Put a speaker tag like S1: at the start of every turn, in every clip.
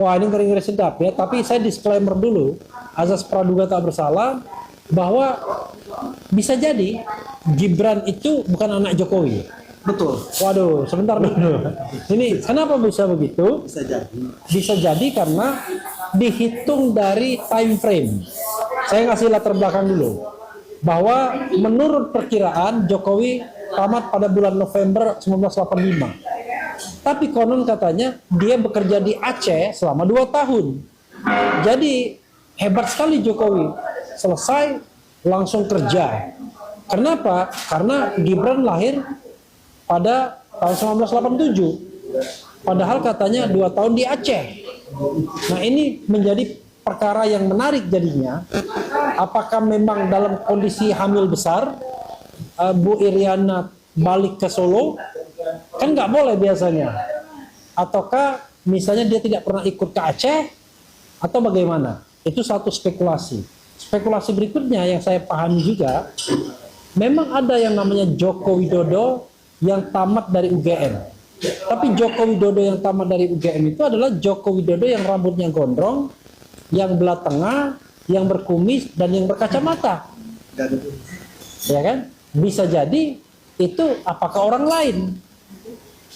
S1: Wah, ini ngeri-ngeri sedap ya. Tapi saya disclaimer dulu, azas praduga tak bersalah, bahwa bisa jadi Gibran itu bukan anak Jokowi.
S2: Betul.
S1: Waduh, sebentar dulu. Ini kenapa bisa begitu?
S2: Bisa jadi.
S1: Bisa jadi karena dihitung dari time frame. Saya ngasih latar belakang dulu. Bahwa menurut perkiraan Jokowi tamat pada bulan November 1985. Tapi konon katanya dia bekerja di Aceh selama 2 tahun. Jadi hebat sekali Jokowi. Selesai langsung kerja. Kenapa? Karena Gibran lahir pada tahun 1987. Padahal katanya 2 tahun di Aceh. Nah, ini menjadi perkara yang menarik jadinya. Apakah memang dalam kondisi hamil besar Bu Iriana balik ke Solo? Kan nggak boleh biasanya. Ataukah misalnya dia tidak pernah ikut ke Aceh atau bagaimana? Itu satu spekulasi. Spekulasi berikutnya yang saya pahami juga, memang ada yang namanya Joko Widodo yang tamat dari UGM. Tapi Joko Widodo yang tamat dari UGM itu adalah Joko Widodo yang rambutnya gondrong, yang belah tengah, yang berkumis, dan yang berkacamata. Ya kan? Bisa jadi itu apakah orang lain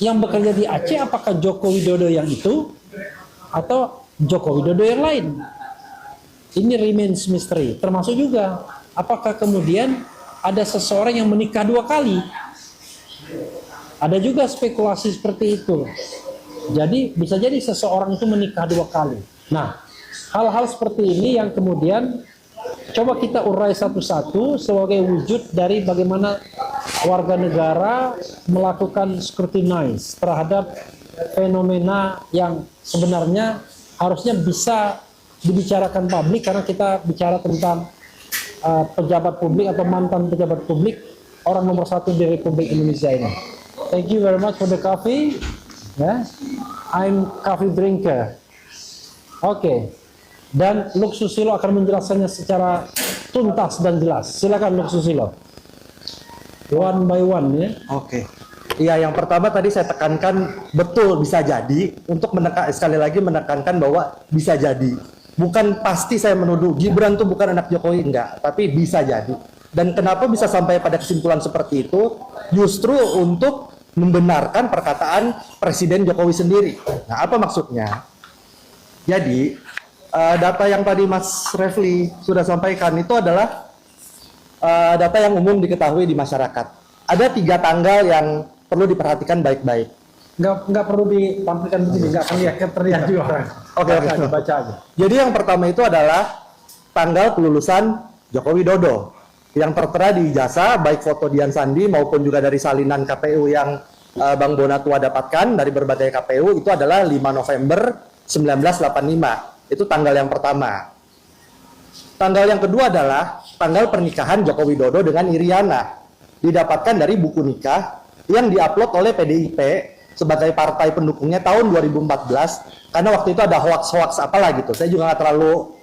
S1: yang bekerja di Aceh, apakah Joko Widodo yang itu atau Joko Widodo yang lain? Ini remains mystery. Termasuk juga apakah kemudian ada seseorang yang menikah 2 kali? Ada juga spekulasi seperti itu. Jadi bisa jadi seseorang itu menikah 2 kali. Nah, hal-hal seperti ini yang kemudian coba kita urai satu-satu sebagai wujud dari bagaimana warga negara melakukan scrutinize terhadap fenomena yang sebenarnya harusnya bisa dibicarakan publik, karena kita bicara tentang pejabat publik atau mantan pejabat publik, orang nomor 1 di Republik Indonesia ini. Thank you very much for the coffee. Yeah. I'm coffee drinker. Oke. Dan Luk Susilo akan menjelaskannya secara tuntas dan jelas. Silakan Luk Susilo. One by one ya.
S2: Oke. Iya, yang pertama tadi saya tekankan betul bisa jadi, untuk sekali lagi menekankan bahwa bisa jadi. Bukan pasti saya menuduh Gibran tuh bukan anak Jokowi, enggak, tapi bisa jadi. Dan kenapa bisa sampai pada kesimpulan seperti itu? Justru untuk membenarkan perkataan Presiden Jokowi sendiri. Nah, apa maksudnya? Jadi, data yang tadi Mas Refli sudah sampaikan itu adalah data yang umum diketahui di masyarakat. Ada 3 tanggal yang perlu diperhatikan baik-baik.
S1: Nggak perlu ditampilkan begini, nggak akan terlihat juga orang.
S2: Oke.
S1: Baca aja.
S2: Jadi yang pertama itu adalah tanggal kelulusan Joko Widodo yang tertera di ijazah, baik foto Dian Sandi maupun juga dari salinan KPU yang Bang Bonatua dapatkan dari berbagai KPU, itu adalah 5 November 1985. Itu tanggal yang pertama. Tanggal yang kedua adalah tanggal pernikahan Joko Widodo dengan Iriana. Didapatkan dari buku nikah yang diupload oleh PDIP sebagai partai pendukungnya tahun 2014, karena waktu itu ada hoax-hoax apalah gitu. Saya juga nggak terlalu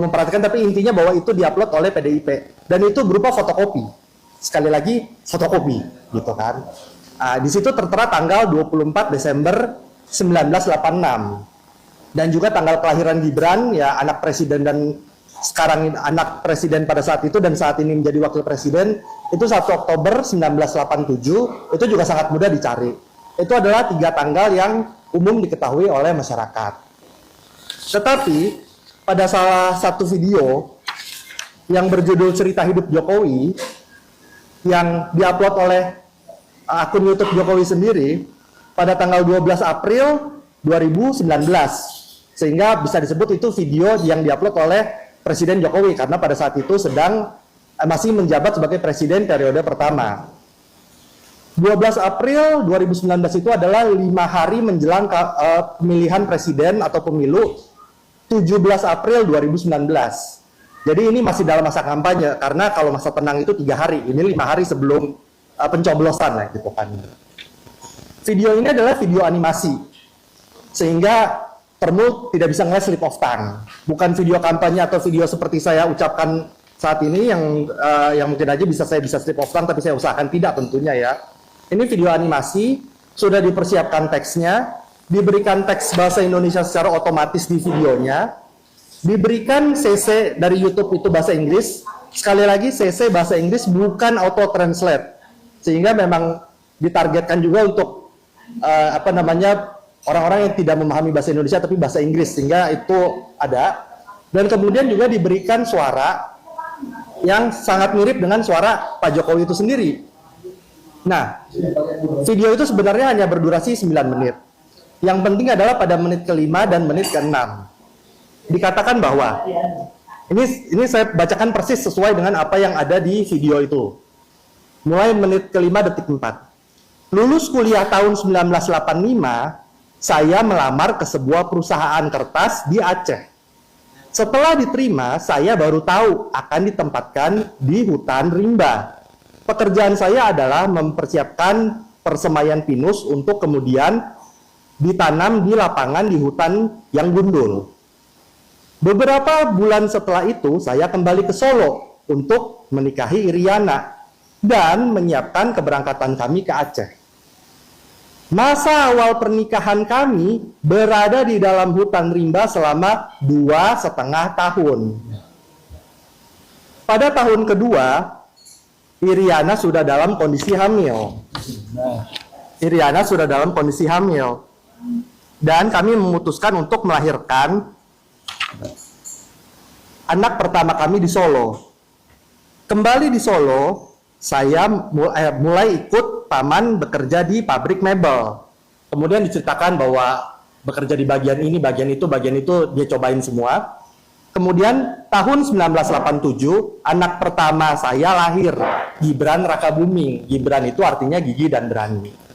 S2: memperhatikan, tapi intinya bahwa itu diupload oleh PDIP dan itu berupa fotokopi. Sekali lagi fotokopi gitu kan. Di situ tertera tanggal 24 Desember 1986. Dan juga tanggal kelahiran Gibran, ya anak presiden dan sekarang anak presiden pada saat itu dan saat ini menjadi wakil presiden, itu 1 Oktober 1987, itu juga sangat mudah dicari. Itu adalah 3 tanggal yang umum diketahui oleh masyarakat. Tetapi pada salah satu video yang berjudul Cerita Hidup Jokowi yang diupload oleh akun YouTube Jokowi sendiri pada tanggal 12 April 2019, sehingga bisa disebut itu video yang diupload oleh Presiden Jokowi karena pada saat itu masih menjabat sebagai presiden periode pertama. 12 April 2019 itu adalah 5 hari menjelang pemilihan presiden atau pemilu 17 April 2019. Jadi ini masih dalam masa kampanye, karena kalau masa tenang itu 3 hari, ini 5 hari sebelum pencoblosan lah gitu kan. Video ini adalah video animasi, sehingga perlu tidak bisa ngelihat slip of tongue. Bukan video kampanye atau video seperti saya ucapkan saat ini yang mungkin aja saya bisa slip of tongue, tapi saya usahakan tidak tentunya ya. Ini video animasi, sudah dipersiapkan teksnya, diberikan teks bahasa Indonesia secara otomatis di videonya, diberikan CC dari YouTube itu bahasa Inggris. Sekali lagi, CC bahasa Inggris bukan auto translate, sehingga memang ditargetkan juga untuk orang-orang yang tidak memahami bahasa Indonesia tapi bahasa Inggris, sehingga itu ada. Dan kemudian juga diberikan suara yang sangat mirip dengan suara Pak Jokowi itu sendiri. Nah, video itu sebenarnya hanya berdurasi 9 menit. Yang penting adalah pada menit ke-5 dan menit ke-6 dikatakan bahwa ini saya bacakan persis sesuai dengan apa yang ada di video itu. Mulai menit ke-5 detik 4. Lulus kuliah tahun 1985, saya melamar ke sebuah perusahaan kertas di Aceh. Setelah diterima, saya baru tahu akan ditempatkan di hutan rimba. Pekerjaan saya adalah mempersiapkan persemaian pinus untuk kemudian ditanam di lapangan di hutan yang gundul. Beberapa bulan setelah itu, saya kembali ke Solo untuk menikahi Iriana dan menyiapkan keberangkatan kami ke Aceh. Masa awal pernikahan kami berada di dalam hutan rimba selama 2,5 tahun. Pada tahun kedua, Iriana sudah dalam kondisi hamil. Dan kami memutuskan untuk melahirkan anak pertama kami di Solo. Kembali di Solo, saya mulai ikut paman bekerja di pabrik mebel. Kemudian diceritakan bahwa bekerja di bagian ini, bagian itu dia cobain semua. Kemudian tahun 1987, anak pertama saya lahir, Gibran Rakabuming. Gibran itu artinya gigi dan berani.